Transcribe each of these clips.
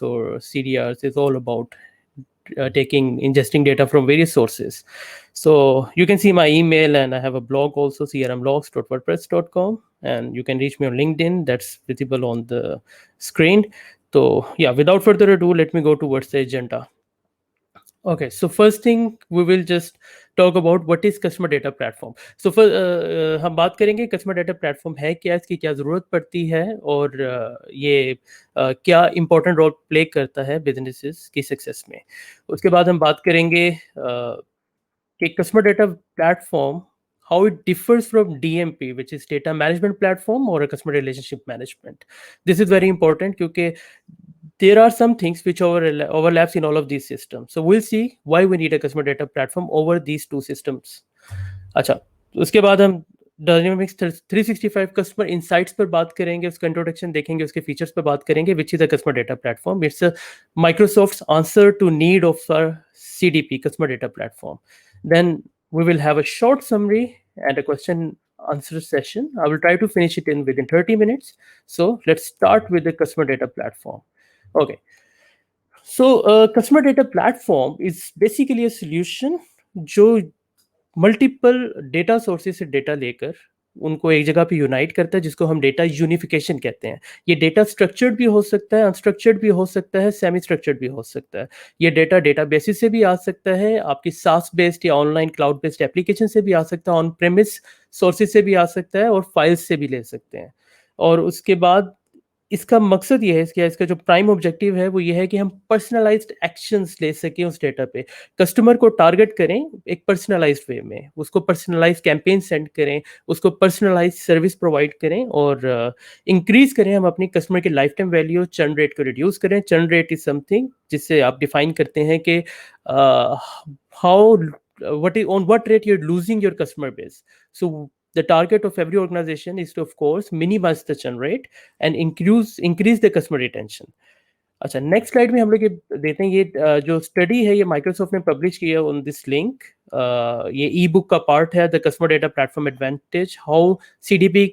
or CDRs is all about ingesting data from various sources. So you can see my email, and I have a blog also, crmlogs.wordpress.com, and you can reach me on LinkedIn. That's visible on the screen. So yeah, without further ado, let me go towards the agenda. Okay, so first thing we will just talk about what is customer data platform. So हम बात करेंगे customer data platform है क्या, इसकी क्या ज़रूरत पड़ती है, और ये क्या important role play करता है businesses की success में. उसके बाद हम बात करेंगे कि customer data platform, how it differs from DMP, which is data management platform, or a customer relationship management. This is very important because there are some things which overlaps in all of these systems. So we'll see why we need a customer data platform over these two systems. अच्छा, उसके बाद हम Dynamics 365 customer insights पर बात करेंगे, उसका introduction देखेंगे, उसके फीचर्स पर बात करेंगे, which is a customer data platform. It's a Microsoft's answer to need of our CDP, customer data platform. Then we will have a short summary and a question answer session. I will try to finish it within 30 minutes. So let's start with the customer data platform. Okay. So customer data platform is basically a solution जो multiple data sources से data लेकर उनको एक जगह पे unite करता है, जिसको हम डेटा यूनिफिकेशन कहते हैं. ये डेटा स्ट्रक्चर्ड भी हो सकता है, अनस्ट्रक्चर्ड भी हो सकता है, सेमी स्ट्रक्चर्ड भी हो सकता है. ये डेटा डेटाबेसिस से भी आ सकता है, आपकी सास बेस्ड या ऑनलाइन क्लाउड बेस्ड एप्लीकेशन से भी आ सकता है, ऑन प्रेमिस सोर्सेज से भी आ सकता है, और फाइल्स से भी ले सकते हैं. और उसके बाद इसका मकसद ये है, इसका जो प्राइम ऑब्जेक्टिव है वो ये है कि हम पर्सनलाइज्ड एक्शंस ले सकें उस डेटा पे. कस्टमर को टारगेट करें एक पर्सनलाइज्ड वे में, उसको पर्सनलाइज्ड कैंपेन सेंड करें, उसको पर्सनलाइज्ड सर्विस प्रोवाइड करें, और इंक्रीज करें हम अपनी कस्टमर की life time value. Churn rate को रिड्यूस करें. चर्न रेट इज समथिंग जिससे आप डिफाइन करते हैं कि how on what rate you're losing your customer base. So the target of every organization is to, of course, minimize the churn rate and increase the customer retention. अच्छा, next slide में हम लोग ये देते हैं. ये जो स्टडी है ये माइक्रोसॉफ्ट ने पब्लिश किया ऑन दिस लिंक. ये ई बुक का पार्ट है, the customer data platform advantage, how CDP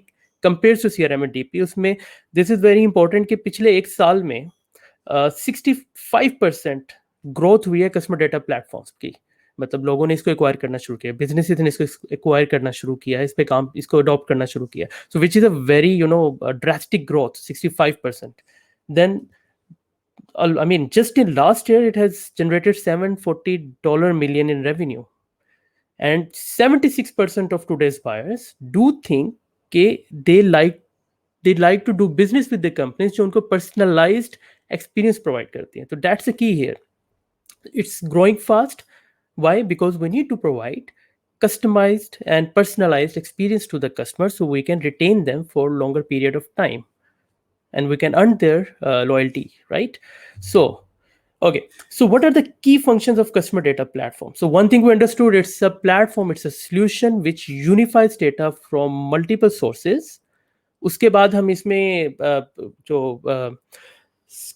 compares to CRM and DP. उसमें दिस इज वेरी इंपॉर्टेंट कि पिछले एक साल में 65% ग्रोथ हुई है कस्टमर डेटा प्लेटफॉर्म्स की. मतलब लोगों ने इसको एक्वायर करना शुरू किया, बिजनेसेस ने इसको एक्वायर करना शुरू किया, इस पे काम, इसको अडॉप्ट करना शुरू किया. So which is a very drastic growth, 65%. Then I mean, just in last year, it has generated $740 million in revenue. And 76% of today's buyers do think they like to do business with the companies जो उनको personalized experience provide करती हैं. So that's the key here. It's growing fast. Why? Because we need to provide customized and personalized experience to the customer so we can retain them for a longer period of time. And we can earn their loyalty, right? So, okay. So what are the key functions of customer data platform? So one thing we understood, it's a platform, it's a solution which unifies data from multiple sources. उसके बाद हम इसमें जो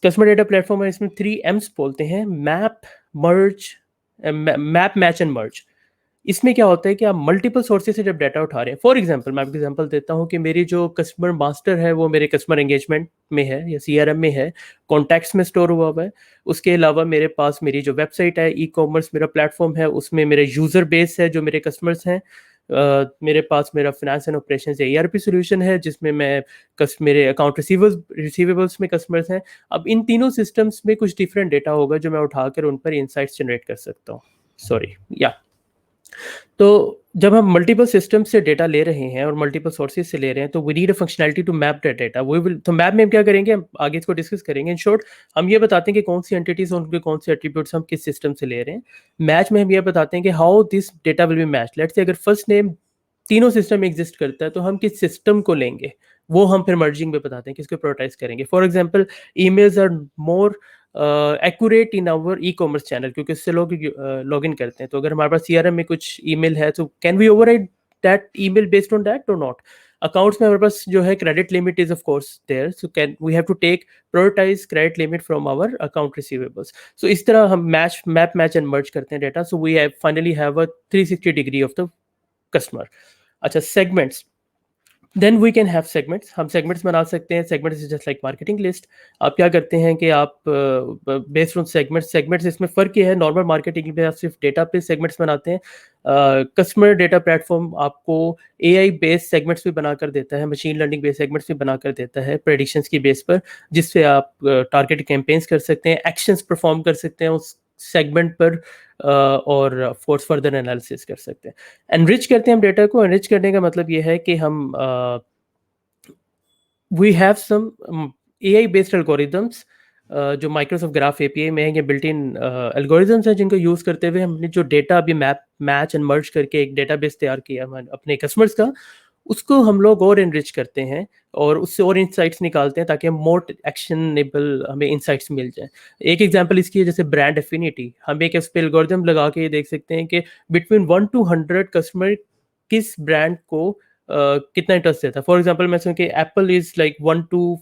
customer data platform है, इसमें 3 M's बोलते हैं: map, merge, map, match and merge. इसमें क्या होता है कि आप मल्टीपल सोर्सेज से जब डाटा उठा रहे हैं, फॉर एग्जांपल मैं आपको एग्जांपल देता हूं कि मेरी जो कस्टमर मास्टर है वो मेरे कस्टमर एंगेजमेंट में है या CRM में है, कॉन्टैक्ट्स में स्टोर हुआ हुआ है. उसके अलावा मेरे पास मेरी जो वेबसाइट है, ई-कॉमर्स मेरा प्लेटफॉर्म है, उसमें मेरे यूज़र बेस है जो मेरे कस्टमर्स हैं. मेरे पास मेरा फाइनेंस एंड ऑपरेशन से ERP सोल्यूशन है जिसमें मैं मेरे अकाउंट रिसीवेबल्स में कस्टमर्स हैं. अब इन तीनों सिस्टम्स में कुछ डिफरेंट डेटा होगा जो मैं उठाकर उन पर इंसाइट्स जनरेट कर सकता हूँ. तो जब हम मल्टीपल सिस्टम से डेटा ले रहे हैं और मल्टीपल सोर्सेज से ले रहे हैं तो we need a functionality to map that data. तो मैप में हम क्या करेंगे, हम आगे इसको डिस्कस करेंगे. इन शॉर्ट हम ये बताते हैं कि कौन सी एंटिटीज और उनके कौन से एट्रीब्यूट्स हम किस सिस्टम से ले रहे हैं. मैच में हम ये बताते हैं कि how this data will be match. Let's say अगर फर्स्ट नेम तीनों सिस्टम में एग्जिस्ट करता है तो हम किस सिस्टम को लेंगे, वो हम फिर मर्जिंग में बताते हैं, किसको प्रायोरिटाइज करेंगे. For example, emails are more accurate in our e-commerce channel क्योंकि उससे लोग लॉग इन करते हैं. तो अगर हमारे पास CRM में कुछ ईमेल है तो can we override that email based on that और नॉट. अकाउंट्स में हमारे पास जो है credit limit is of course there, so can we have to take prioritise credit limit from our account receivables. So इस तरह हम मैप मैच एंड मर्ज करते हैं data. So we finally have a 360 degree of the customer. अच्छा, segments. Then we can have segments, हम segments बना सकते हैं. Segments is just like marketing list. आप क्या करते हैं कि आप बेस्ड ऑन सेगमेंट्स इसमें फ़र्क ये है, नॉर्मल मार्केटिंग में आप सिर्फ डेटा पे सेगमेंट्स बनाते हैं. कस्टमर डेटा प्लेटफॉर्म आपको AI बेस्ड सेगमेंट्स भी बनाकर देता है, मशीन लर्निंग बेस्ड सेगमेंट्स भी बनाकर देता है प्रेडिक्शंस की बेस पर, जिससे आप टारगेट कैंपेन्स कर सकते हैं, एक्शंस परफॉर्म कर सकते हैं उस सेगमेंट पर, और फोर्स फर्दर एनालिसिस कर सकते हैं. एनरिच करते हैं हम डेटा को. एनरिच करने का मतलब ये है कि हम we have some AI based algorithms जो माइक्रोसॉफ्ट ग्राफ API में है, ये बिल्ट इन एल्गोरिदम्स हैं जिनको यूज़ करते हुए हमने जो डेटा अभी मैच एंड मर्ज करके एक डेटाबेस तैयार किया अपने कस्टमर्स का, उसको हम लोग और एनरिच करते हैं और उससे और इंसाइट्स निकालते हैं ताकि हम मोर एक्शनेबल हमें इंसाइट्स मिल जाए. एक एग्जांपल इसकी है जैसे ब्रांड एफिनिटी. हम एक इस पे एल्गोरिदम लगा के ये देख सकते हैं कि बिटवीन 1 to 100 कस्टमर किस ब्रांड को कितना इंटरेस्ट देता है. फॉर एग्जांपल मैं समझ कि Apple is like 1 to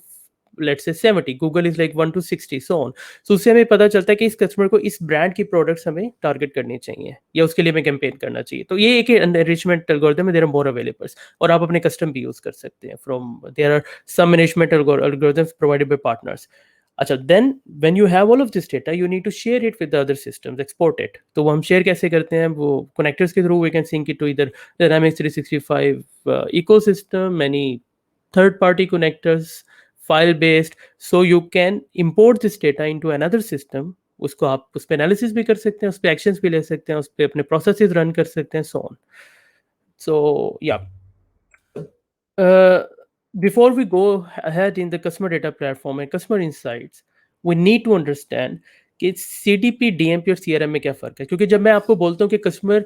let's say 70, Google is like 1 to 60, so on. So उससे हमें पता चलता है कि इस कस्टमर को इस ब्रांड की प्रोडक्ट्स हमें टारगेट करनी चाहिए या उसके लिए हमें कैंपेन करना चाहिए. तो ये एक एनरिचमेंट एल्गोरिथम है. देयर आर मोर अवेलेबल्स और आप अपने कस्टम भी यूज कर सकते हैं from. There are some management algorithms provided by partners. अच्छा, then when you have all of this data you need to share it with other systems, export it. तो वो हम शेयर कैसे करते हैं? वो कनेक्टर्स के through we can sync it to इधर Dynamics 365 ecosystem, many third party connectors, file based. So you can import this data into another system. उसको आप उस पर एनालिसिस भी कर सकते हैं, उस पर एक्शंस भी ले सकते हैं, उस पर अपने प्रोसेसेस रन कर सकते हैं, सो ऑन. सो या before we go ahead in the customer data platform and customer insights, we need to understand कि CDP, DMP और CRM में क्या फ़र्क है. क्योंकि जब मैं आपको बोलता हूँ कि कस्टमर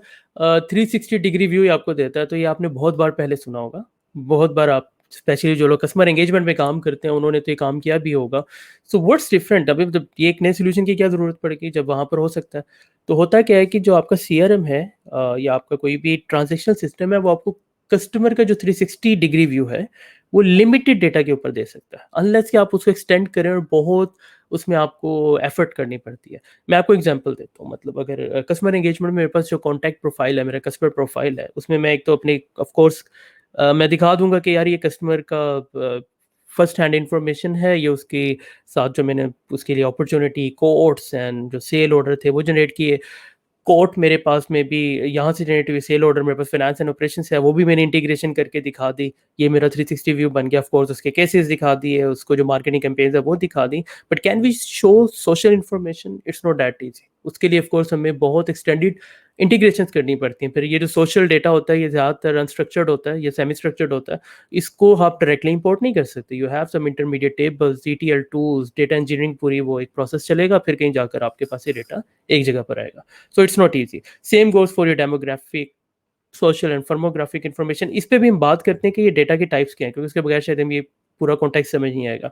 360 डिग्री व्यू आपको देता है, तो ये आपने बहुत बार पहले सुना होगा. बहुत बार आप, स्पेशली जो लोग कस्टमर एंगेजमेंट में काम करते हैं, उन्होंने तो ये काम किया भी होगा. So what's different? अभी मतलब ये एक नए सोल्यूशन की क्या ज़रूरत पड़ेगी जब वहाँ पर हो सकता है. तो होता क्या है कि जो आपका CRM है या आपका कोई भी ट्रांजेक्शनल सिस्टम है, वो आपको कस्टमर का जो 360 डिग्री व्यू है वो लिमिटेड डेटा के ऊपर दे सकता है, अनलेस कि आप उसको एक्सटेंड करें और बहुत उसमें आपको एफर्ट करनी पड़ती है. मैं आपको एग्जांपल देता हूँ. मतलब अगर कस्टमर एंगेजमेंट में मेरे पास जो कॉन्टैक्ट प्रोफाइल है, मेरा कस्टमर प्रोफाइल है, उसमें मैं एक तो अपनी ऑफ कोर्स मैं दिखा दूंगा कि यार ये कस्टमर का फर्स्ट हैंड इंफॉर्मेशन है, ये उसके साथ जो मैंने उसके लिए अपॉर्चुनिटी कोड्स एंड जो सेल ऑर्डर थे वो जनरेट किए. कोट मेरे पास में भी यहाँ से जनरेट हुई, सेल ऑर्डर मेरे पास फाइनेंस एंड ऑपरेशन है, वो भी मैंने इंटीग्रेशन करके दिखा दी. ये मेरा 360 व्यू बन गया. ऑफ कोर्स उसके केसेस दिखा दिए, उसको जो मार्केटिंग कैंपेन्स है वो दिखा दी. But can we show social information? It's not that easy. उसके लिए ऑफ कोर्स हमें बहुत एक्सटेंडेड इंटीग्रेशन करनी पड़ती हैं. फिर ये जो सोशल डेटा होता है ये ज़्यादातर अनस्ट्रक्चर्ड होता है, ये सेमी स्ट्रक्चर्ड होता है. इसको आप डायरेक्टली इंपोर्ट नहीं कर सकते. You have some intermediate tables, ETL tools, data engineering, पूरी वो एक प्रोसेस चलेगा, फिर कहीं जाकर आपके पास ये डेटा एक जगह पर आएगा. So it's not easy. Same goes for your demographic, social and firmographic information. इस पे भी हम बात करते हैं कि ये डेटा के टाइप्स क्या हैं, क्योंकि उसके बगैर शायद हम ये पूरा कॉन्टेक्स्ट समझ नहीं आएगा.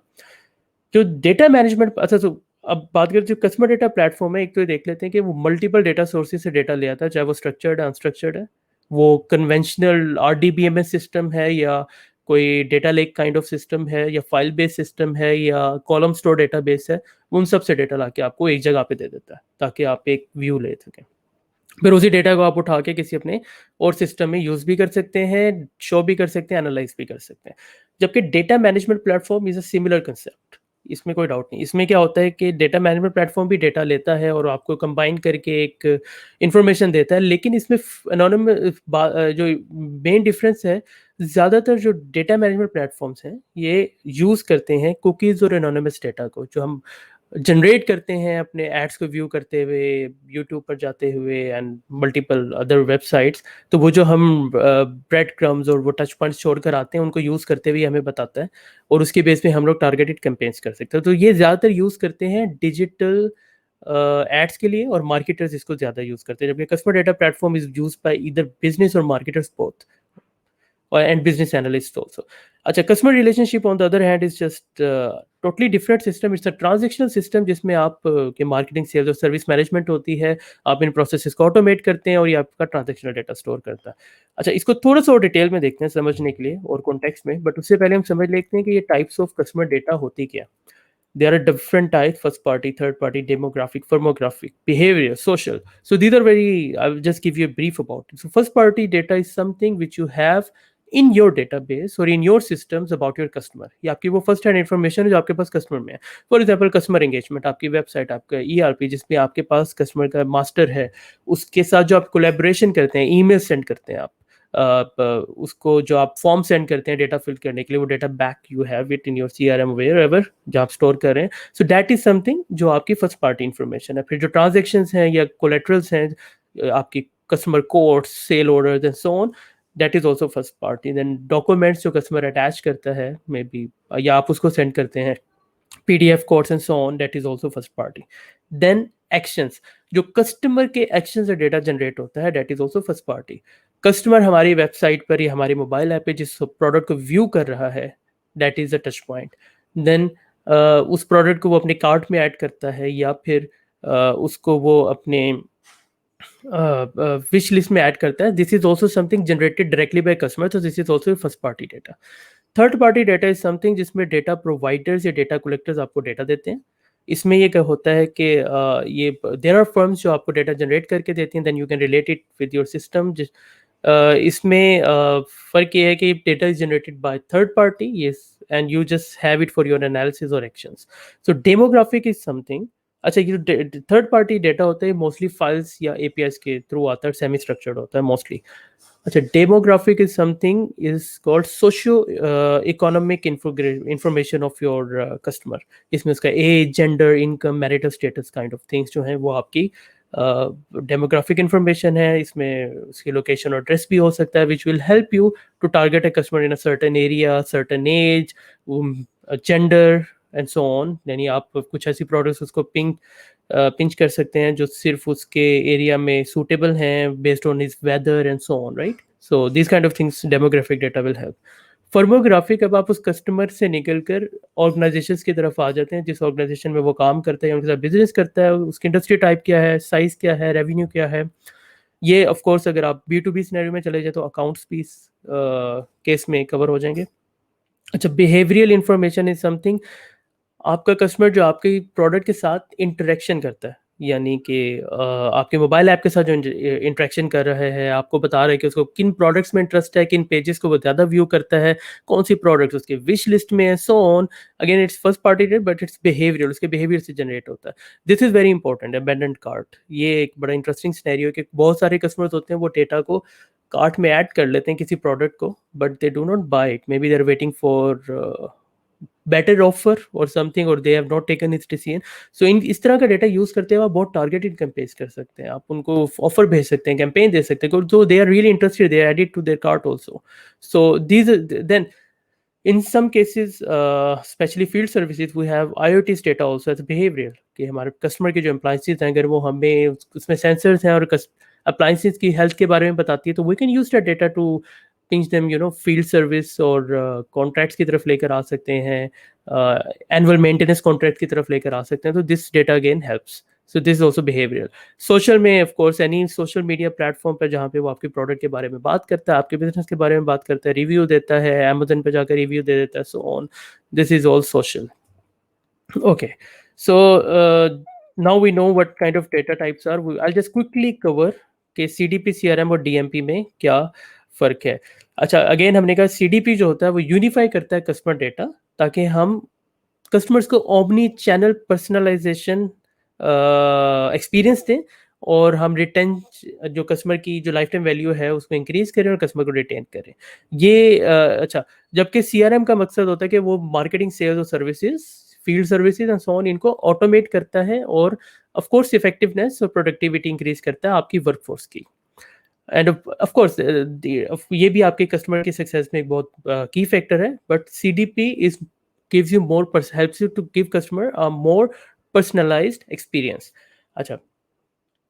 जो डेटा मैनेजमेंट, अच्छा तो अब बात करते हैं कस्टमर डेटा प्लेटफॉर्म है. एक तो ये देख लेते हैं कि वो मल्टीपल डेटा सोर्सेज से डेटा ले आता है, चाहे वो स्ट्रक्चर्ड है, अनस्ट्रक्चर्ड है, वो कन्वेंशनल RDBMS सिस्टम है या कोई data lake kind of system है या फाइल बेस्ड सिस्टम है या कॉलम स्टोर डेटाबेस है. उन सब से डेटा लाके आपको एक जगह पे दे देता है ताकि आप एक व्यू ले सकें. फिर उसी डेटा को आप उठा के किसी अपने और सिस्टम में यूज़ भी कर सकते हैं, शो भी कर सकते हैं, एनालाइज भी कर सकते हैं. जबकि data management platform is a similar concept. इसमें कोई डाउट नहीं. इसमें क्या होता है कि डेटा मैनेजमेंट प्लेटफॉर्म भी डेटा लेता है और आपको कंबाइन करके एक इंफॉर्मेशन देता है. लेकिन इसमें जो मेन डिफरेंस है, ज़्यादातर जो डेटा मैनेजमेंट प्लेटफॉर्म्स हैं ये यूज़ करते हैं कुकीज़ और एनोनिमस डेटा को, जो हम जनरेट करते हैं अपने एड्स को व्यू करते हुए, यूट्यूब पर जाते हुए एंड मल्टीपल अदर वेबसाइट्स. तो वो जो हम ब्रेड क्रम्स और वो टच पॉइंट्स छोड़ कर आते हैं, उनको यूज़ करते हुए हमें बताता है और उसके बेस पे हम लोग टारगेटेड कैंपेन्स कर सकते हैं. तो ये ज़्यादातर यूज़ करते हैं डिजिटल एड्स के लिए और मार्केटर्स इसको ज़्यादा यूज़ करते हैं. जबकि customer data platform is use by either business और marketers both and business analysts also. अच्छा, customer relationship on the other hand is just totally different system. It's a transactional system जिसमें आप के मार्केटिंग, सेल्स और service management होती है. आप इन processes को ऑटोमेट करते हैं और ये आपका ट्रांजेक्शनल डेटा स्टोर करता है. अच्छा, इसको थोड़ा सा और डिटेल में देखते हैं समझने के लिए और कॉन्टेक्स्ट में. बट उससे पहले हम समझ लेते हैं कि ये टाइप्स ऑफ कस्टमर डेटा होती क्या. There are different types: first party, third party, demographic, firmographic, behavior, social. So these are very, I'll just give you a brief about it. So first party data is something which you have in your database और in your systems about your customer. ये आपकी वो first hand information है जो आपके पास customer में है। For example customer engagement, आपकी वेबसाइट, आपका ERP जिसमें आपके पास कस्टमर का मास्टर है, उसके साथ जो आप कोलेबोरेशन करते हैं, ईमेल सेंड करते हैं उसको जो आप फॉर्म सेंड करते हैं डेटा फिल करने के लिए, वो data back you have it in your CRM wherever जहाँ आप स्टोर कर रहे हैं। सो दैट इज समथिंग जो आपकी फर्स्ट पार्टी इन्फॉर्मेशन है। फिर जो ट्रांजेक्शन्स हैं या कोलेट्रल्स हैं, आपकी customer codes, sale orders and so on, that is also first party. Then documents जो कस्टमर अटैच करता है मे बी, या आप उसको सेंड करते हैं, PDF codes and so on, that is also first party. Then actions, जो customer के एक्शन से डेटा जनरेट होता है, that is also first party. Customer हमारी वेबसाइट पर या हमारी मोबाइल ऐप पे जिस प्रोडक्ट को व्यू कर रहा है, that is a touch point. Then उस प्रोडक्ट को वो अपने कार्ट में ऐड करता है या फिर उसको वो अपने विश लिस्ट में ऐड करता है, this is also something generated directly by customer, तो this is also first party data. Third party data is something जिसमें डेटा प्रोवाइडर्स या डेटा कलेक्टर्स आपको डेटा देते हैं। इसमें ये क्या होता है कि ये देयर आर फर्म्स जो आपको डेटा जनरेट करके देती हैं, then you can relate it with your system. इसमें फ़र्क ये है कि data is generated by third party, yes, and you just have it for your analysis और actions. So demographic is something, अच्छा ये थर्ड पार्टी डेटा होता है मोस्टली फाइल्स या APIs के थ्रू आता है, सेमी स्ट्रक्चर्ड होता है मोस्टली। अच्छा, demographic is something is called socio economic information of your customer. इसमें उसका age, gender, income, marital status kind of things जो हैं वो आपकी डेमोग्राफिक इंफॉर्मेशन है। इसमें उसकी लोकेशन और एड्रेस भी हो सकता है, which will help you to target a customer in a certain area, certain age, gender and so on. यानी आप कुछ ऐसी प्रोडक्ट्स उसको पिंच कर सकते हैं जो सिर्फ उसके एरिया में सूटेबल हैं based on his weather and so on, right. So this kind of things demographic data will help. Firmographic, अब आप उस कस्टमर से निकलकर ऑर्गेनाइजेशंस की तरफ आ जाते हैं, जिस ऑर्गेनाइजेशन में वो काम करता है, उनके साथ बिजनेस करता है, उसकी इंडस्ट्री टाइप क्या है, साइज क्या है, रेवेन्यू क्या है। ये ऑफ कोर्स अगर आप B2B सिनेरियो में चले जाए तो अकाउंट्स भी इस केस में कवर हो जाएंगे। अच्छा, बिहेवियरल इंफॉर्मेशन इज समथिंग, आपका कस्टमर जो आपके प्रोडक्ट के साथ इंटरेक्शन करता है, यानी कि आपके मोबाइल ऐप के साथ जो इंटरेक्शन कर रहा है, आपको बता रहा है कि उसको किन प्रोडक्ट्स में इंटरेस्ट है, किन पेजेस को वो ज़्यादा व्यू करता है, कौन सी प्रोडक्ट्स उसके विश लिस्ट में है, so on. Again it's first party data but it's behaviour, उसके बिहेवियर से जनरेट होता है। This is very important. Abandoned cart, ये एक बड़ा इंटरेस्टिंग सिनेरियो है कि बहुत सारे कस्टमर्स होते हैं वो डेटा को कार्ट में ऐड कर लेते हैं किसी प्रोडक्ट को, but they do not buy it, may be they are waiting for better offer और समथिंग, और they have not taken its decision. So in इस तरह का डेटा यूज करते हैं आप बहुत टारगेटेड कैंपेन्स कर सकते हैं, आप उनको ऑफर भेज सकते हैं, कैंपेन दे सकते हैं, तो they are really interested, they are added to their cart also. So these then in some cases, especially field services, we have IoT's data also as behavioral, कि हमारे कस्टमर के जो अप्लाइंसेस हैं अगर वो हमें उसमें सेंसर्स हैं और अप्लाइंसेस की हेल्थ के बारे में बताती है, तो we can use that data to pinch them, you know, field service और कॉन्ट्रैक्ट्स की तरफ लेकर आ सकते हैं, एनुअल मेंटेनेंस कॉन्ट्रैक्ट की तरफ लेकर आ सकते हैं। तो this data again helps. So this is also behavioural. Social में of course any social media platform पर जहाँ पे वो आपके प्रोडक्ट के बारे में बात करता है, आपके बिजनेस के बारे में बात करता है, रिव्यू देता है, अमेजन पे जाकर रिव्यू दे देता है, so on, this is all social. Okay, so now we know what kind of data types are. I just quickly cover कि CDP, CRM और DMP में क्या फ़र्क है। अच्छा, अगेन हमने कहा CDP जो होता है वो यूनिफाई करता है कस्टमर डेटा, ताकि हम कस्टमर्स को ओमनी चैनल पर्सनलाइजेशन एक्सपीरियंस दें, और हम रिटेन जो कस्टमर की जो लाइफ टाइम वैल्यू है उसको इंक्रीज करें और कस्टमर को रिटेन करें। ये अच्छा, जबकि CRM का मकसद होता है कि वो मार्केटिंग, सेल्स और services, field services and so on, इनको ऑटोमेट करता है और ऑफ कोर्स इफेक्टिवनेस और प्रोडक्टिविटी इंक्रीज करता है आपकी वर्कफोर्स की। एंड ऑफ कोर्स ये भी आपके कस्टमर की सक्सेस में एक बहुत की फैक्टर है, but CDP is gives you more helps you to give customer a more personalized experience। अच्छा,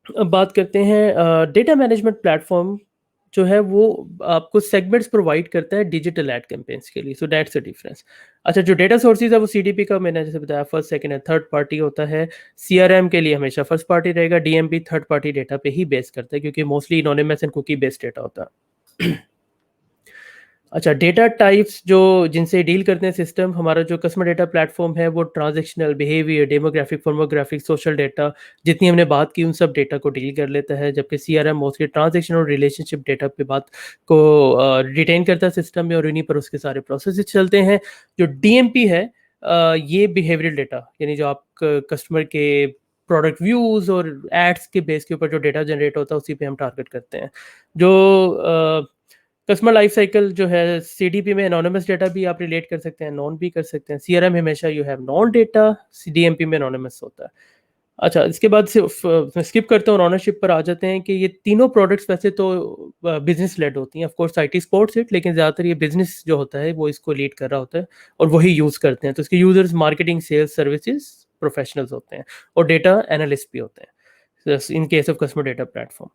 अब बात करते हैं डेटा मैनेजमेंट प्लेटफॉर्म जो है वो आपको सेगमेंट्स प्रोवाइड करता है डिजिटल एड कैंपेन्स के लिए, सो दैट्स द डिफरेंस। अच्छा, जो डेटा सोर्सेज है वो CDP का मैंने जैसे बताया first, second and third party होता है। CRM के लिए हमेशा फर्स्ट पार्टी रहेगा, DMP थर्ड पार्टी डेटा पे ही बेस करता है क्योंकि mostly anonymous and cookie based data होता है। अच्छा, डेटा टाइप्स जो जिनसे डील करते हैं सिस्टम, हमारा जो कस्टमर डेटा प्लेटफॉर्म है वो transactional, behaviour, demographic, firmographic, social data, जितनी हमने बात की उन सब डेटा को डील कर लेता है, जबकि सीआरएम मोस्टली ट्रांजैक्शन और रिलेशनशिप डेटा पे बात को रिटेन करता है सिस्टम में, और इन्हीं पर उसके सारे प्रोसेस चलते हैं। जो डीएमपी है, ये बिहेवियरल डेटा, यानी जो आप कस्टमर के प्रोडक्ट व्यूज और एड्स के बेस के ऊपर जो डेटा जनरेट होता है उसी पे हम टारगेट करते हैं। जो कस्टमर लाइफ साइकिल जो है, सीडीपी में एनोनिमस डेटा भी आप रिलेट कर सकते हैं, नॉन भी कर सकते हैं। सीआरएम हमेशा you have non data, DMP में एनोनिमस होता है। अच्छा, इसके बाद सिर्फ स्किप करते हैं और ओनरशिप पर आ जाते हैं कि ये तीनों प्रोडक्ट्स वैसे तो बिजनेस लेड होती हैं, of course IT supports it, लेकिन ज़्यादातर ये बिजनेस जो होता है वो इसको लीड कर रहा होता है और वही यूज़ करते हैं। तो इसके users marketing, sales, services professionals होते हैं और डेटा एनालिस्ट भी होते हैं in case of customer data platform.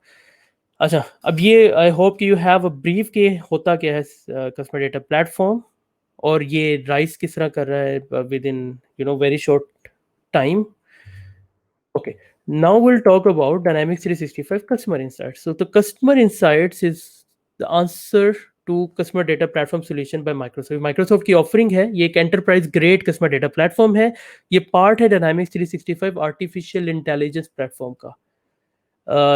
अच्छा, अब ये आई होप कि यू हैव अ ब्रीफ कि होता क्या है कस्टमर डेटा प्लेटफॉर्म और ये राइज किस तरह कर रहा है with in very short time. Okay, now we'll talk about Dynamics 365 Customer Insights. So the Customer Insights is the answer to Customer Data Platform Solution by Microsoft. Microsoft की offering है, ये एक enterprise grade customer data platform है। ये part है Dynamics 365 artificial intelligence platform का,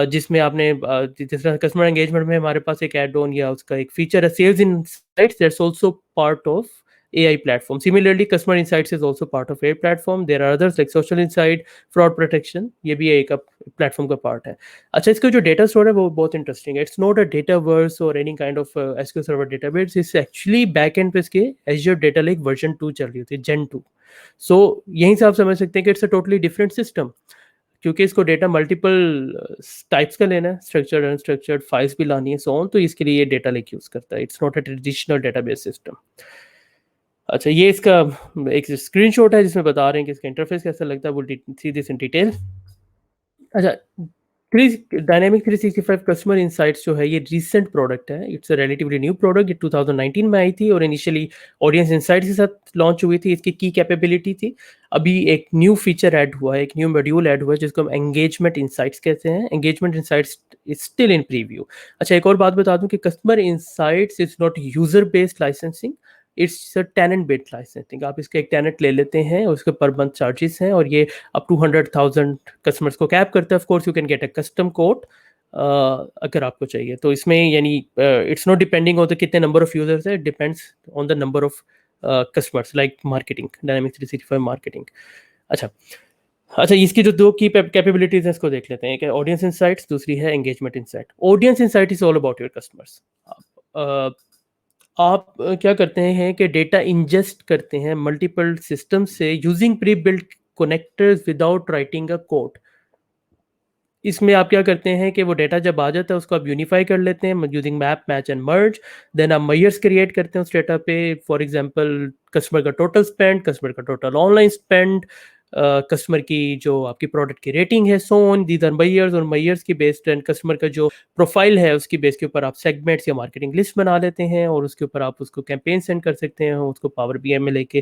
जिसमें आपने जिस तरह कस्टमर एंगेजमेंट में हमारे पास एक एड ऑन या उसका एक फीचर है sales insights, that's also part of AI platform. Similarly, customer insights is also part of AI platform. There are others like social insight, fraud protection. ये भी एक प्लेटफॉर्म का पार्ट है। अच्छा, इसका जो डेटा स्टोर है वो बहुत इंटरेस्टिंग है। इट्स नॉट अ डेटावर्स और any kind of SQL server database. It's actually back and पे इसके एज़्योर डेटा लेक वर्जन 2 चल रही होती है, जेन 2। सो यहीं से आप समझ सकते हैं कि it's a totally different system, क्योंकि इसको डेटा मल्टीपल टाइप्स का लेना है, स्ट्रक्चर्ड, अनस्ट्रक्चर्ड फाइल्स भी लानी है, सो ऑन। तो इसके लिए ये डेटा लेक यूज करता है। It's not a traditional database system. अच्छा, ये इसका एक स्क्रीनशॉट है जिसमें बता रहे हैं कि इसका इंटरफेस कैसा लगता है। वो सी दिस इन डिटेल। अच्छा, डायनेमिक 365 कस्टमर इंसाइट्स जो है ये रीसेंट प्रोडक्ट है। It's a relatively new product. ये 2019 में आई थी और इनिशियली ऑडियंस इंसाइट्स के साथ लॉन्च हुई थी। इसकी की कैपेबिलिटी थी। अभी एक न्यू फीचर ऐड हुआ है, एक न्यू मॉड्यूल ऐड हुआ है जिसको हम एंगेजमेंट इंसाइट्स कहते हैं। Engagement insights is still in preview. अच्छा, एक और बात बता दूं कि customer insights is not user based licensing, it's a tenant based licensing. आप इसका एक टेनेंट ले लेते हैं और उसके पर मंथ चार्जेस हैं और ये अप टू 100,000 कस्टमर्स को कैप करता है। Of course you can get a custom code अगर आपको चाहिए तो। इसमें यानी it's not depending on the कितने नंबर ऑफ यूजर्स है, depends on the number of customers, like marketing, dynamics 365 marketing. अच्छा, अच्छा, इसकी जो दो की कैपेबिलिटीज हैं इसको देख लेते हैं। एक है ऑडियंस इंसाइट्स, दूसरी है engagement insight. Audience insight is all about your customers. आप क्या करते हैं कि डेटा इंजेस्ट करते हैं मल्टीपल सिस्टम से using pre built connectors without writing a code. इसमें आप क्या करते हैं कि वो डेटा जब आ जाता है उसको आप यूनिफाई कर लेते हैं using map, match and merge. Then आप मेजर्स क्रिएट करते हैं उस डेटा पे। फॉर एग्जांपल, कस्टमर का टोटल स्पेंड, कस्टमर का टोटल ऑनलाइन स्पेंड, कस्टमर की जो आपकी प्रोडक्ट की रेटिंग है, so on. These are measures, और मेजर्स की बेस्ड एंड कस्टमर का जो प्रोफाइल है उसकी बेस के ऊपर आप सेगमेंट्स या मार्केटिंग लिस्ट बना लेते हैं और उसके ऊपर आप उसको कैंपेन सेंड कर सकते हैं। उसको पावर बीआई में लेके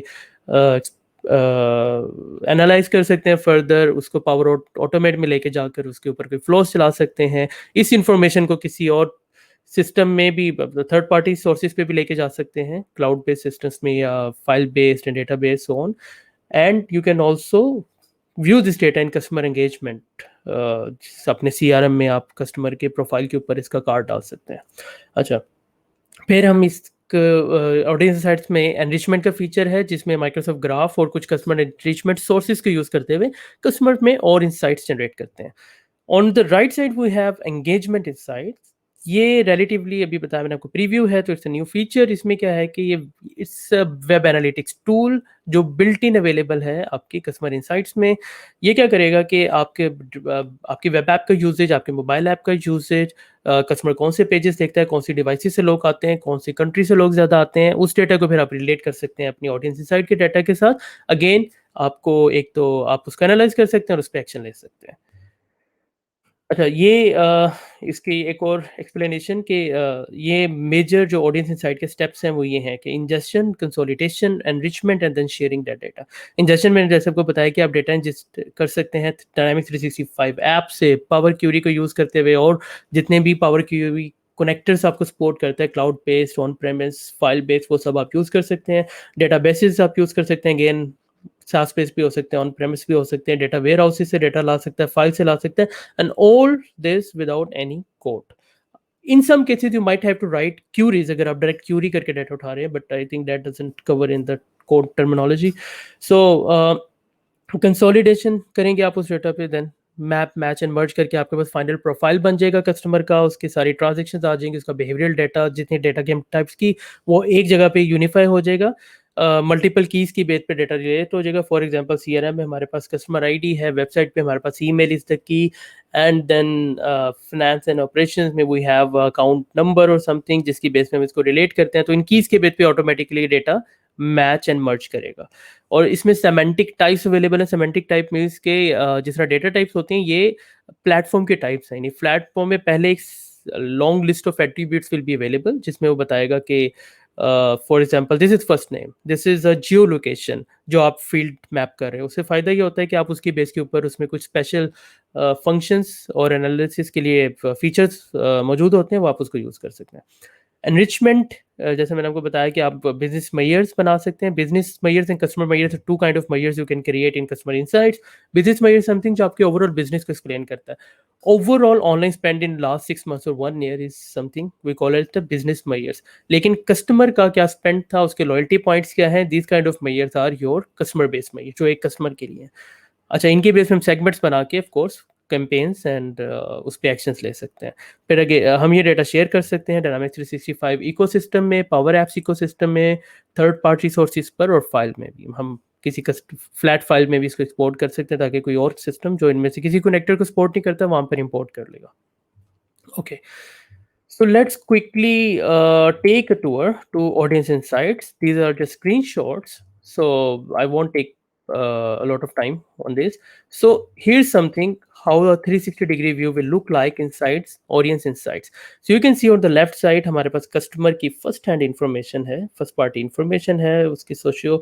एनालाइज कर सकते हैं फर्दर। उसको पावर ऑटोमेट में लेके जाकर उसके ऊपर कोई फ्लोस चला सकते हैं। इस इंफॉर्मेशन को किसी और सिस्टम में भी, थर्ड पार्टी सोर्सेज पे भी लेके जा सकते हैं, क्लाउड बेस्ड सिस्टम्स में या file based and data based on. And you can also view this data in customer engagement. अपने सीआरएम में आप कस्टमर के प्रोफाइल के ऊपर इसका कार्ड डाल सकते हैं। अच्छा, फिर हम इस ऑडियंस इंसाइट्स में एनरिचमेंट का फीचर है जिसमें माइक्रोसॉफ्ट ग्राफ और कुछ कस्टमर एनरिचमेंट सोर्सेज को यूज करते हुए कस्टमर में और इंसाइट्स जनरेट करते हैं। On the right side we have engagement insights. ये रिलेटिवली अभी बताया मैंने आपको प्रीव्यू है, तो इट्स अ न्यू फीचर। इसमें क्या है कि ये इट्स वेब एनालिटिक्स टूल जो बिल्ट इन अवेलेबल है आपके कस्टमर इंसाइट्स में। ये क्या करेगा कि आपकी वेब ऐप का यूजेज, आपके मोबाइल ऐप का यूजेज, कस्टमर कौन से पेजेस देखता है, कौन सी डिवाइसेस से लोग आते हैं, कौन सी कंट्री से लोग ज़्यादा आते हैं, उस डेटा को फिर आप रिलेट कर सकते हैं अपनी ऑडियंस इंसाइट के डाटा के साथ। अगेन, आपको एक तो आप उसको एनालाइज कर सकते हैं और उस पर एक्शन ले सकते हैं। अच्छा, ये इसकी एक और एक्सप्लेनेशन कि ये मेजर जो ऑडियंस इनसाइट के स्टेप्स हैं वो ये हैं कि injection, consolidation, enrichment and then sharing that data. Injection मैंने जैसे आपको बताया कि आप डेटा इंजेस्ट कर सकते हैं डायनामिक्स 365 ऐप से पावर क्यूरी को यूज़ करते हुए, और जितने भी पावर क्यूरी कनेक्टर्स आपको सपोर्ट करता है, cloud based, on premise, file based, वो सब आप यूज़ कर सकते हैं। डेटाबेसेस आप यूज़ कर सकते हैं, अगेन सास बेस भी हो सकते हैं, ऑन प्रेमिस भी हो सकते हैं, डेटा वेयर हाउसेस से डेटा ला सकता है, फाइल से ला सकते हैं, and all this without any code. In some cases you might have to write queries अगर आप डायरेक्ट क्यूरी करके डाटा उठा रहे हैं, but I think that doesn't cover in the code terminology. So consolidation करेंगे आप उस डेटा पे, then map match and merge करके आपके पास फाइनल प्रोफाइल बन जाएगा कस्टमर का, उसकी सारी ट्रांजेक्शन आ जाएंगी, उसका बिहेवियरल डाटा, जितने डाटा के टाइप्स की, वो एक जगह पे यूनिफाई हो जाएगा। मल्टीपल कीज की बेस पे डाटा रिलेट हो जाएगा। फॉर एग्जांपल सीआरएम में हमारे पास कस्टमर आईडी है, वेबसाइट पे हमारे पास email is the key, and then finance and operations में वी हैव अकाउंट नंबर और समथिंग, जिसकी बेस पे हम इसको रिलेट करते हैं। तो इन कीज के बेस पे ऑटोमेटिकली डेटा मैच एंड मर्ज करेगा। और इसमें सेमेंटिक टाइप्स अवेलेबल है। सेमेंटिक टाइप मीन्स के जिस तरह डेटा टाइप्स होते हैं, ये प्लेटफॉर्म के टाइप्स हैं। प्लेटफॉर्म में पहले एक long list of attributes will be available, जिसमें वो बताएगा कि for example this is first name, this is a Jio location जो आप फील्ड मैप कर रहे हो। उससे फ़ायदा ये होता है कि आप उसकी बेस के ऊपर उसमें कुछ स्पेशल फंक्शंस और एनालिसिस के लिए फीचर्स मौजूद होते हैं, वो आप उसको यूज़ कर सकते हैं। एनरिचमेंट, जैसे मैंने आपको बताया कि आप बिजनेस मेयर्स बना सकते हैं। Business measures and customer measures, two kind of measures you can create in customer insights. Business measure something जो आपके ओवरऑल बिजनेस को एक्सप्लेन करता है। Overall online spend in last 6 months और 1 year is something we call it the business measures. लेकिन customer का क्या spend था, उसके लॉयल्टी पॉइंट्स क्या है, this kind of measures are your customer base measure, जो एक कस्टमर के लिए है। अच्छा, इनके बेस में हम सेगमेंट्स बना के ऑफ कोर्स कैंपेन्स एंड उस पे एक्शंस ले सकते हैं। फिर आगे हम ये डेटा शेयर कर सकते हैं डायनामिक्स 365 इकोसिस्टम में, पावर एप्स इकोसिस्टम में, थर्ड पार्टी सोर्सेज पर, और फाइल में भी हम किसी फ्लैट फाइल में भी इसको एक्सपोर्ट कर सकते हैं, ताकि कोई और सिस्टम जो इनमें से किसी कनेक्टर को सपोर्ट नहीं करता वहाँ पर इंपोर्ट कर लेगा। Okay, so let's quickly take a tour to Audience Insights. These are just screenshots, so I won't take a lot of time on this. So here's something how a 360-degree view will look like inside Audience Insights. So you can see on the left side हमारे पास customer की first hand information है, first party information है, उसकी socio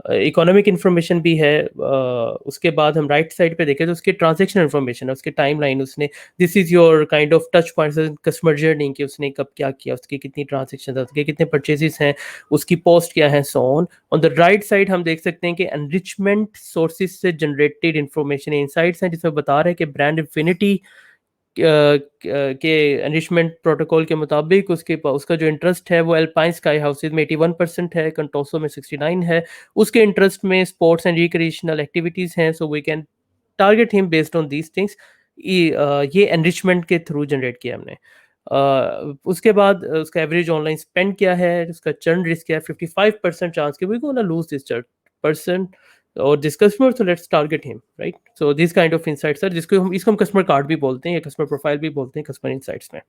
economic information भी है। उसके बाद हम राइट साइड पे देखें तो उसके ट्रांजेक्शन इन्फॉर्मेशन है, उसके टाइम लाइन, उसने this is your kind of touch points customer journey कि उसने कब क्या किया, उसकी कितनी ट्रांजेक्शन है, उसके कितने परचेजेस हैं, उसकी पोस्ट क्या है, so on the right side हम देख सकते हैं कि एनरिचमेंट सोर्सेज से जनरेटेड इन्फॉर्मेशन इनसाइट्स हैं, जिसमें बता रहे हैं कि ब्रांड इन्फिनिटी के एनरिचमेंट प्रोटोकॉल के मुताबिक उसका जो इंटरेस्ट है वो एल्पाइन स्काई हाउसेज में 81% है, कंटोसो में 69 है। उसके इंटरेस्ट में स्पोर्ट्स एंड रिक्रिएशनल एक्टिविटीज़ हैं, so we can target him based on these things. ये एनरिचमेंट के थ्रू जनरेट किया हमने। उसके बाद उसका एवरेज ऑनलाइन स्पेंड क्या है, उसका चर्न रिस्क क्या है, 55% चांस कि we gonna lose this person और this customer, so let's target him, right. So this kind of insights sir, इसको हम कस्टमर कार्ड भी बोलते हैं या कस्टमर प्रोफाइल भी बोलते हैं कस्टमर इनसाइट्स में।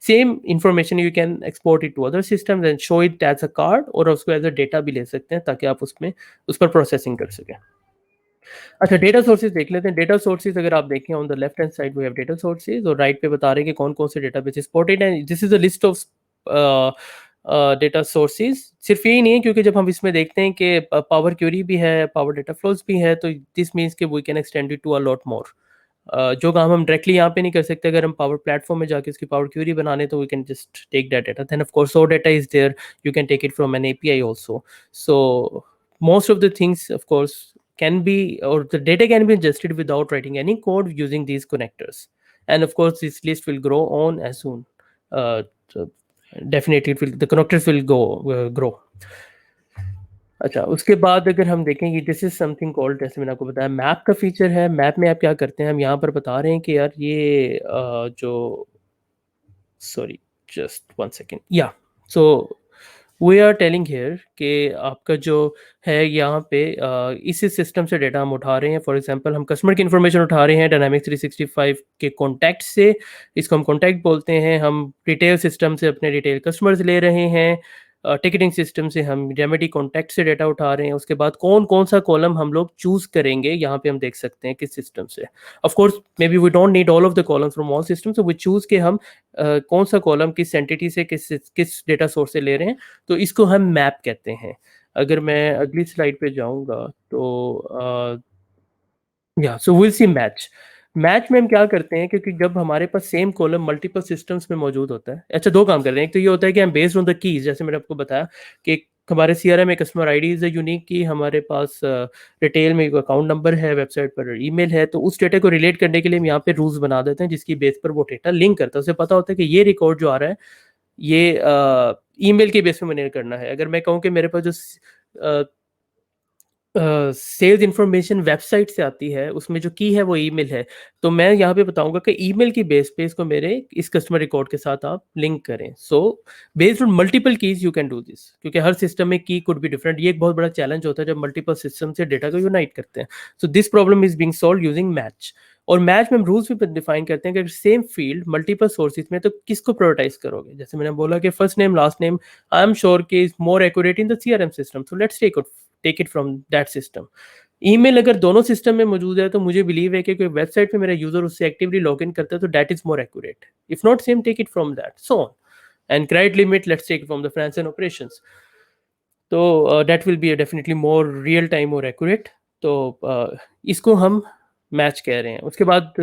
Same information you can export it to other systems and show it as a card, और उसको एज अ डेटा भी ले सकते हैं ताकि आप उसमें उस पर प्रोसेसिंग कर सकें। अच्छा, डेटा सोर्सेज देख लेते हैं। डेटा सोर्सेज अगर आप देखें on the left hand side we have data sources, और राइट पे बता रहे हैं कि कौन कौन से डेटाबेस सपोर्टेड हैं। This is a list of data sources. सिर्फ यही नहीं है, क्योंकि जब हम इसमें देखते हैं कि पावर क्यूरी भी है, पावर डेटा फ्लोज भी है, तो दिस मीन्स कि we can extend it to a lot more. जो काम हम डायरेक्टली यहाँ पे नहीं कर सकते, अगर हम पावर प्लेटफॉर्म में जाके उसकी पावर क्यूरी बनाने, तो we can just take that data. Then of course so data is there, you can take it from an API also. So most of the things of course can be, or the data can be ingested without writing any code using these connectors, and of course this list will grow on as soon. So definitely it will, the connectors will grow. अच्छा, उसके बाद अगर हम देखें कि this is something called, जैसे मैंने आपको बताया मैप का फीचर है। मैप में आप क्या करते हैं, हम यहाँ पर बता रहे हैं कि यार ये जो सॉरी जस्ट वन सेकेंड, या so we are telling here कि आपका जो है यहाँ पे इसी सिस्टम से डेटा हम उठा रहे हैं। फॉर एग्जांपल हम कस्टमर की इन्फॉर्मेशन उठा रहे हैं डायनामिक्स 365 के कॉन्टैक्ट से, इसको हम कॉन्टैक्ट बोलते हैं। हम रिटेल सिस्टम से अपने रिटेल कस्टमर्स ले रहे हैं, टिकटिंग सिस्टम से हम रेमेडी कॉन्टैक्ट से डेटा उठा रहे हैं। उसके बाद कौन कौन सा कॉलम हम लोग चूज करेंगे, यहाँ पे हम देख सकते हैं किस सिस्टम से। Of course maybe we don't need all of the columns from all system, so we choose के हम कौन सा कॉलम किस एंटिटी से किस डेटा सोर्स से ले रहे हैं, तो इसको हम मैप कहते हैं। अगर मैं अगली स्लाइड पे जाऊंगा तो या so will see match. Match में हम क्या करते हैं, क्योंकि जब हमारे पास सेम कॉलम मल्टीपल सिस्टम्स में मौजूद होता है, अच्छा दो काम कर रहे हैं। एक तो ये होता है कि हम बेस्ड ऑन द कीज, जैसे मैंने आपको बताया कि हमारे सीआरएम में कस्टमर आईडी इज यूनिक की, हमारे पास रिटेल में अकाउंट नंबर है, वेबसाइट पर ईमेल है, तो उस डेटा को रिलेट करने के लिए हम यहाँ पे रूल्स बना देते हैं जिसकी बेस पर वो डेटा लिंक करता है। उसे पता होता है कि ये रिकॉर्ड जो आ रहा है ये ईमेल के बेस पे मैंने करना है। अगर मैं कहूँ कि मेरे पास जो सेल्स इन्फॉर्मेशन वेबसाइट से आती है, उसमें जो की है वो ईमेल है, तो मैं यहाँ पे बताऊंगा कि ईमेल की बेस पे इसको मेरे इस कस्टमर रिकॉर्ड के साथ आप लिंक करें। So based on multiple keys you can do this, क्योंकि हर सिस्टम में की कुड बी डिफरेंट। ये एक बहुत बड़ा चैलेंज होता है जब मल्टीपल सिस्टम से डेटा को यूनाइट करते हैं। So this problem is being solve using match. और मैच में हम रूल्स भी डिफाइन करते हैं कि अगर सेम फील्ड मल्टीपल सोर्सेज में, तो किसको प्रायोरिटाइज करोगे। जैसे मैंने बोला कि first name last name I am sure कि is more accurate in the CRM system, so let's take it from that system. Email अगर दोनों सिस्टम में मौजूद है, तो मुझे बिलीव है कि कोई वेबसाइट पे मेरा यूजर उससे एक्टिवली लॉग इन करता है, तो that is more accurate. If not same, take it from that, so on. And credit limit, let's take from the finance and operations, तो that will be definitely more real time और accurate. तो इसको हम match कह रहे हैं। उसके बाद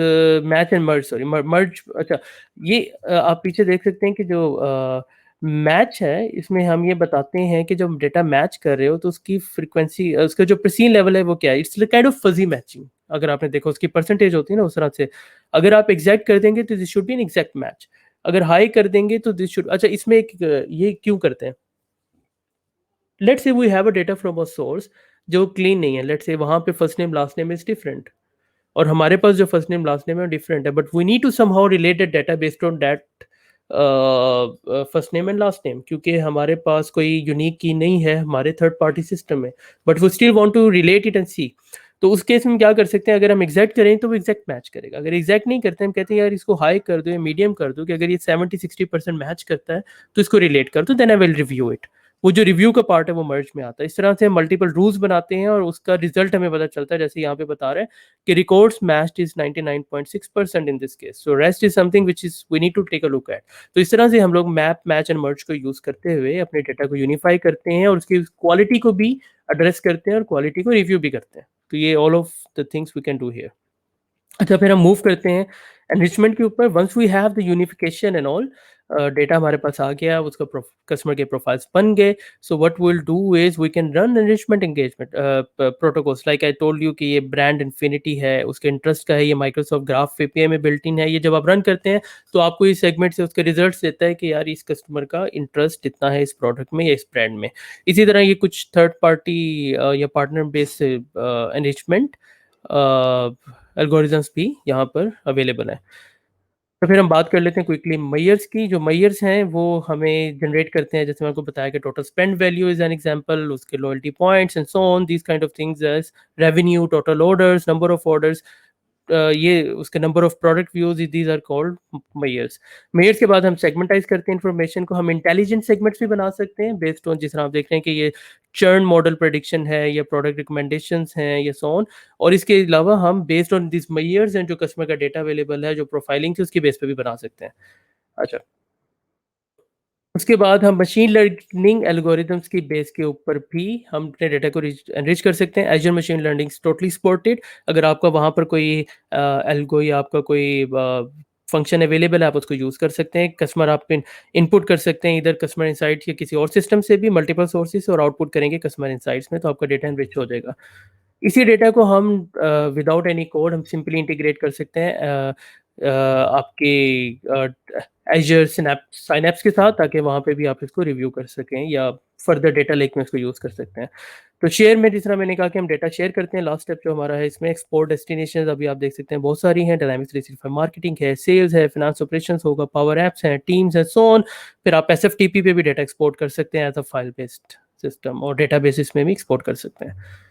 match and merge, sorry merge, अच्छा ये आप पीछे देख सकते हैं कि जो मैच है, इसमें हम ये बताते हैं कि जब डेटा मैच कर रहे हो तो उसकी फ्रीक्वेंसी, उसका जो प्रीसीजन लेवल है वो क्या है। It's kind of fuzzy matching. अगर आपने देखा उसकी परसेंटेज होती है ना उस तरह से, अगर आप एग्जैक्ट कर देंगे तो this should be an exact match, अगर हाई कर देंगे तो दिस शुड, अच्छा इसमें एक ये क्यों करते हैं, let's say we have a data from a source जो क्लीन नहीं है, लेट्स से वहां पे first name last name is different, और हमारे पास जो फर्स्ट नेम लास्ट नेम है डिफरेंट है, but we need to somehow related data based on that first name and last name, क्योंकि हमारे पास कोई यूनिक की नहीं है हमारे थर्ड पार्टी सिस्टम में, बट वो still want to relate it and सी। तो उस केस में क्या कर सकते हैं, अगर हम एग्जैक्ट करें तो वो एग्जैक्ट मैच करेगा। अगर एग्जैक्ट नहीं करते, हम कहते हैं यार इसको हाई कर दो या मीडियम कर दो, कि अगर ये 70-60% मैच करता है तो इसको रिलेट कर दो, then I will review it. वो जो रिव्यू का पार्ट है वो मर्ज में आता है। इस तरह से हम मल्टीपल रूल्स बनाते हैं और उसका रिजल्ट हमें पता चलता है, जैसे यहाँ पे बता रहे हैं कि records matched is 99.6% in this case, so rest is something which is we need to take a look at। तो इस तरह से हम लोग मैप मैच एंड मर्ज को यूज करते हुए अपने डेटा को यूनिफाई करते हैं और उसकी क्वालिटी को भी एड्रेस करते हैं और क्वालिटी को रिव्यू भी करते हैं। तो ये all of the things we can do here. अच्छा फिर हम मूव करते हैं एनरिचमेंट के ऊपर। Once we have the unification and all, data हमारे पास आ गया, उसका कस्टमर के प्रोफाइल्स बन गए, so what will do is we can run enrichment engagement protocols, like I told you कि ये ब्रांड इन्फिनिटी है, उसके इंटरेस्ट का है, ये माइक्रोसॉफ्ट ग्राफ एपीआई में बिल्ट इन है। ये जब आप रन करते हैं तो आपको इस सेगमेंट से उसके रिजल्ट्स देता है कि यार इस कस्टमर का इंटरेस्ट इतना है इस प्रोडक्ट में या इस ब्रांड में। इसी तरह ये कुछ थर्ड पार्टी या पार्टनर बेस्ड एनरिचमेंट एल्गोरिथम्स भी यहाँ पर अवेलेबल हैं। तो फिर हम बात कर लेते हैं क्विकली मैयर्स की। जो मैयर्स हैं वो हमें जनरेट करते हैं, जैसे मैंने आपको बताया कि total spend value is an example, उसके loyalty points and so on, these kind of things as revenue, total orders, number of orders, ये उसके number of product views, these are called measures. Measures के बाद हम segmentise करते हैं information को। हम इंटेलिजेंट सेगमेंट्स भी बना सकते हैं बेस्ड ऑन, जिस तरह आप देख रहे हैं कि ये चर्न मॉडल प्रेडिक्शन है या प्रोडक्ट रिकमेंडेशंस हैं या सो ऑन। और इसके अलावा हम based on this measures and जो कस्टमर का डेटा अवेलेबल है, जो प्रोफाइलिंग थी उसकी बेस पे भी बना सकते हैं। अच्छा उसके बाद हम मशीन लर्निंग एल्गोरिदम्स की बेस के ऊपर भी हम अपने डेटा को एनरिच कर सकते हैं। Azure machine learning totally supported. अगर आपका वहाँ पर कोई एल्गो या आपका कोई फंक्शन अवेलेबल है, आप उसको यूज़ कर सकते हैं। कस्टमर आप इनपुट कर सकते हैं इधर कस्टमर इनसाइट या किसी और सिस्टम से भी, मल्टीपल सोर्सेज, और आउटपुट करेंगे कस्टमर इनसाइट्स में, तो आपका डेटा एनरिच हो जाएगा। इसी डेटा को हम विदाउट एनी कोड हम सिंपली इंटीग्रेट कर सकते हैं आपके एजर साइनैप्स के साथ, ताकि वहाँ पे भी आप इसको रिव्यू कर सकें या फर्दर डेटा लेक में इसको यूज़ कर सकते हैं। तो शेयर में जिस तरह मैंने कहा कि हम डेटा शेयर करते हैं, लास्ट स्टेप जो हमारा है इसमें एक्सपोर्ट डेस्टिनेशन अभी आप देख सकते हैं बहुत सारी हैं। डायनामिक्स 365 मार्केटिंग है, सेल्स है, फाइनेंस ऑपरेशंस होगा, पावर एप्स हैं, टीम्स है, सो ऑन। फिर आप एसएफटीपी पे भी डेटा एक्सपोर्ट कर सकते हैं as a file based system, और डेटा बेसिस में भी एक्सपोर्ट कर सकते हैं।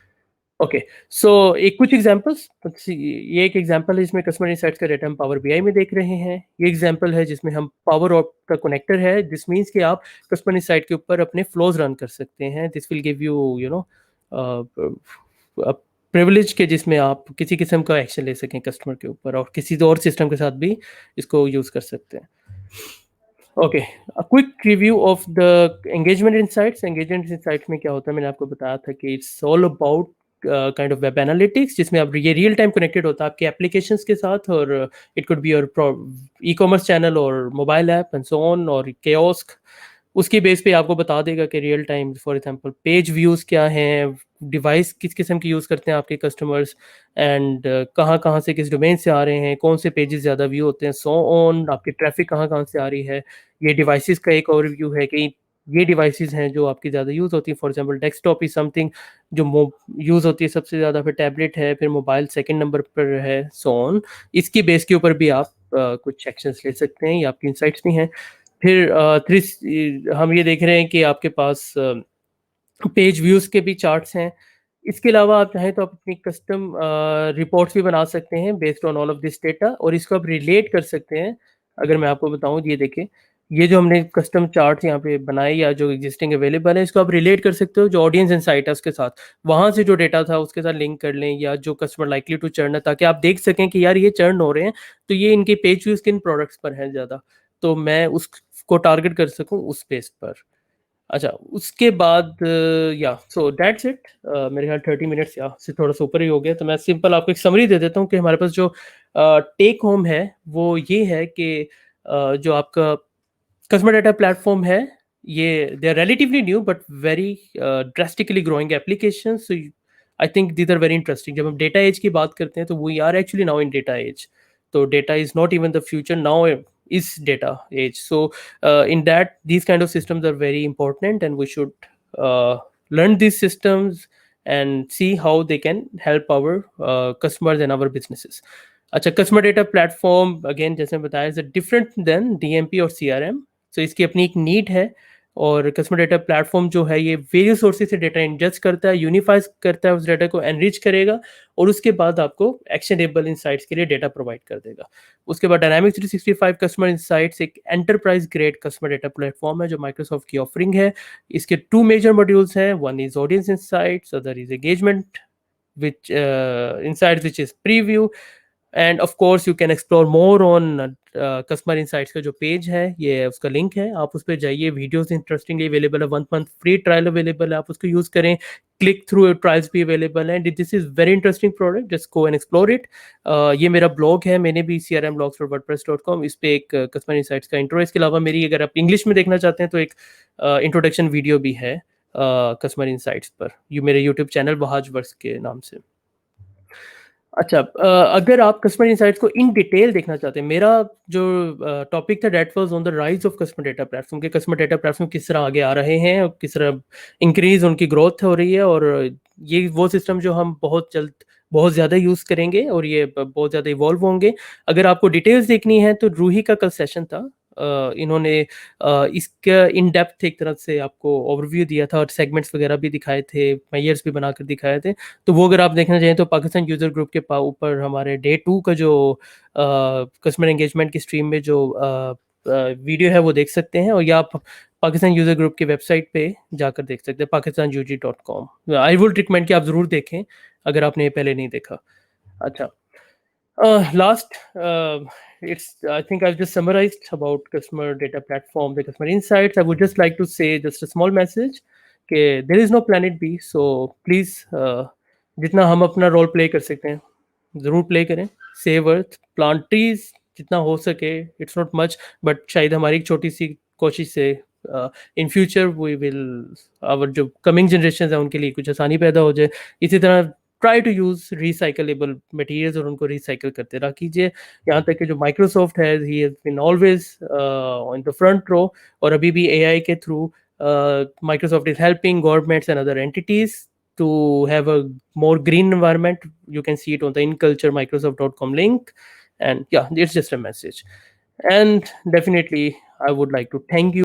ओके, सो एक कुछ एग्जांपल्स, ये एक एग्जांपल है इसमें कस्टमर इनसाइट्स का डेटा हम पावर बीआई में देख रहे हैं। ये एग्जांपल है जिसमें हम पावर ऑप का कनेक्टर है, दिस मींस कि आप कस्टमर इनसाइट के ऊपर अपने फ्लोज रन कर सकते हैं। This will give you you know privilege के, जिसमें आप किसी किस्म का एक्शन ले सकें कस्टमर के ऊपर, और किसी और सिस्टम के साथ भी इसको यूज कर सकते हैं। Okay, a quick review of the engagement insights. Engagement insights में क्या होता है, मैंने आपको बताया था कि it's all about kind of web analytics, जिसमें आप ये रियल टाइम कनेक्टेड होता है आपके एप्लीकेशंस के साथ, और it could be your e commerce channel और mobile app and so on, और कियोस्क। उसकी बेस पे आपको बता देगा कि real time for example page views क्या हैं, डिवाइस किस किस्म की यूज़ करते हैं आपके कस्टमर्स, एंड कहाँ कहाँ से किस डोमेन से आ रहे हैं, कौन से पेजेस ज़्यादा व्यू होते हैं, सो ऑन, आपकी ट्रैफिक कहाँ कहाँ से आ रही है। ये डिवाइसेस का एक ओवरव्यू है कि ये डिवाइसेस हैं जो आपकी ज़्यादा यूज़ होती है। For example desktop is something जो यूज़ होती है सबसे ज़्यादा, फिर टैबलेट है, फिर मोबाइल सेकंड नंबर पर है, सो ऑन। इसकी बेस के ऊपर भी आप कुछ एक्शंस ले सकते हैं, ये आपकी इंसाइट्स भी हैं। फिर हम ये देख रहे हैं कि आपके पास पेज व्यूज़ के भी चार्ट्स हैं। इसके अलावा आप चाहें तो आप अपनी कस्टम रिपोर्ट्स भी बना सकते हैं based on all of this data, और इसको आप रिलेट कर सकते हैं। अगर मैं आपको बताऊं, ये देखें, ये जो हमने कस्टम चार्ट यहाँ पे बनाए या जो एग्जिस्टिंग अवेलेबल है, इसको आप रिलेट कर सकते हो जो ऑडियंस इनसाइट है उसके साथ। वहाँ से जो डेटा था उसके साथ लिंक कर लें, या जो कस्टमर लाइकली टू चर्न है, ताकि आप देख सकें कि यार ये चर्न हो रहे हैं, तो ये इनके पेज व्यूज़ किन प्रोडक्ट्स पर हैं ज़्यादा, तो मैं उसको टारगेट कर सकूँ उस बेस पर। अच्छा, उसके बाद या सो दैट्स इट। मेरे ख्याल 30 मिनट्स या से थोड़ा सा ऊपर ही हो गया, तो मैं सिंपल आपको एक समरी दे देता हूँ कि हमारे पास जो टेक होम है वो ये है कि जो आपका कस्टमर डेटा प्लेटफॉर्म है, ये they are relatively new but very drastically growing application. So I think these are very interesting. जब हम डेटा एज की बात करते हैं तो we are actually now in data age. तो data is not even the future, now is data age. So in that, these kind of systems are very important, and we should uh, learn these systems and see how they can help our customers and our businesses. अच्छा, customer data platform again जैसे बताया is different then DMP और CRM. सो इसकी अपनी एक need है, और customer data platform जो है ये वेरियस सोर्सेज से डेटा इंजेस्ट करता है, यूनिफाइज करता है, उस डेटा को एनरिच करेगा, और उसके बाद आपको एक्शनेबल इंसाइट्स के लिए डेटा प्रोवाइड कर देगा। उसके बाद डायनामिक्स 365 कस्टमर इंसाइट्स एक enterprise grade customer data platform है जो माइक्रोसॉफ्ट की ऑफरिंग है। इसके 2 मेजर मॉड्यूल्स हैं, one is audience insights, other is engagement which insights, which is preview. End of course you can explore more on customer insights का जो page है, ये उसका लिंक है, आप उस पर जाइए। वीडियोस इंटरेस्टिंगली अवेलेबल है, 1 मंथ फ्री ट्रायल अवेलेबल है, आप उसको यूज करें। क्लिक थ्रू ट्रायल्स भी अवेलेबल हैं। This is very interesting product, just go and explore it. ये मेरा ब्लॉग है, मैंने भी crmblogs.wordpress.com, इस पे एक कस्टमर इनसाइट्स का इंट्रो है। इसके अलावा मेरी, अगर आप इंग्लिश में देखना चाहते हैं तो एक इंट्रोडक्शन वीडियो भी है कस्टमर इनसाइट्स पर, ये मेरे यूट्यूब चैनल बहाज वर्क्स के नाम से। अच्छा, अगर आप कस्टमर इनसाइट्स को इन डिटेल देखना चाहते हैं, मेरा जो टॉपिक था that was on the rise of customer data platform, के कस्टमर डेटा प्लेटफॉर्म किस तरह आगे आ रहे हैं और किस तरह इंक्रीज उनकी ग्रोथ हो रही है, और ये वो सिस्टम जो हम बहुत जल्द बहुत ज़्यादा यूज़ करेंगे और ये बहुत ज़्यादा इवॉल्व होंगे। अगर आपको डिटेल्स देखनी है तो रूही का कल सेशन था, इन्होंने इसका इन डेप्थ एक तरह से आपको ओवरव्यू दिया था और सेगमेंट्स वगैरह भी दिखाए थे, मेयर्स भी बनाकर दिखाए थे। तो वो अगर आप देखना चाहें तो पाकिस्तान यूज़र ग्रुप के ऊपर हमारे डे 2 का जो कस्टमर एंगेजमेंट की स्ट्रीम में जो वीडियो है वो देख सकते हैं, और या आप पाकिस्तान यूज़र ग्रुप की वेबसाइट पे जाकर देख सकते हैं, pakistanug.com। आई वुड रिकमेंड कि आप ज़रूर देखें अगर आपने ये पहले नहीं देखा। अच्छा, last, it's I think I've just summarized about customer data platform, the customer insights. I would just like to say just a small message कि there is no planet B, so please जितना हम अपना role play कर सकते हैं ज़रूर play करें। Save earth, plant trees जितना हो सके, इट्स नॉट मच, बट शायद हमारी एक छोटी सी कोशिश से in future we will, our जो कमिंग जनरेशन है उनके लिए कुछ आसानी पैदा हो जाए। इसी तरह try to use recyclable materials और उनको रिसाइकल करते रहा कीजिए। यहाँ तक कि जो माइक्रोसॉफ्ट है, he has been always on the front row, और अभी भी एआई के through Microsoft is helping governments and other entities to have a more green environment. You can see it on the InCulture Microsoft.com link. And yeah, it's just a message. And definitely, I would like to thank you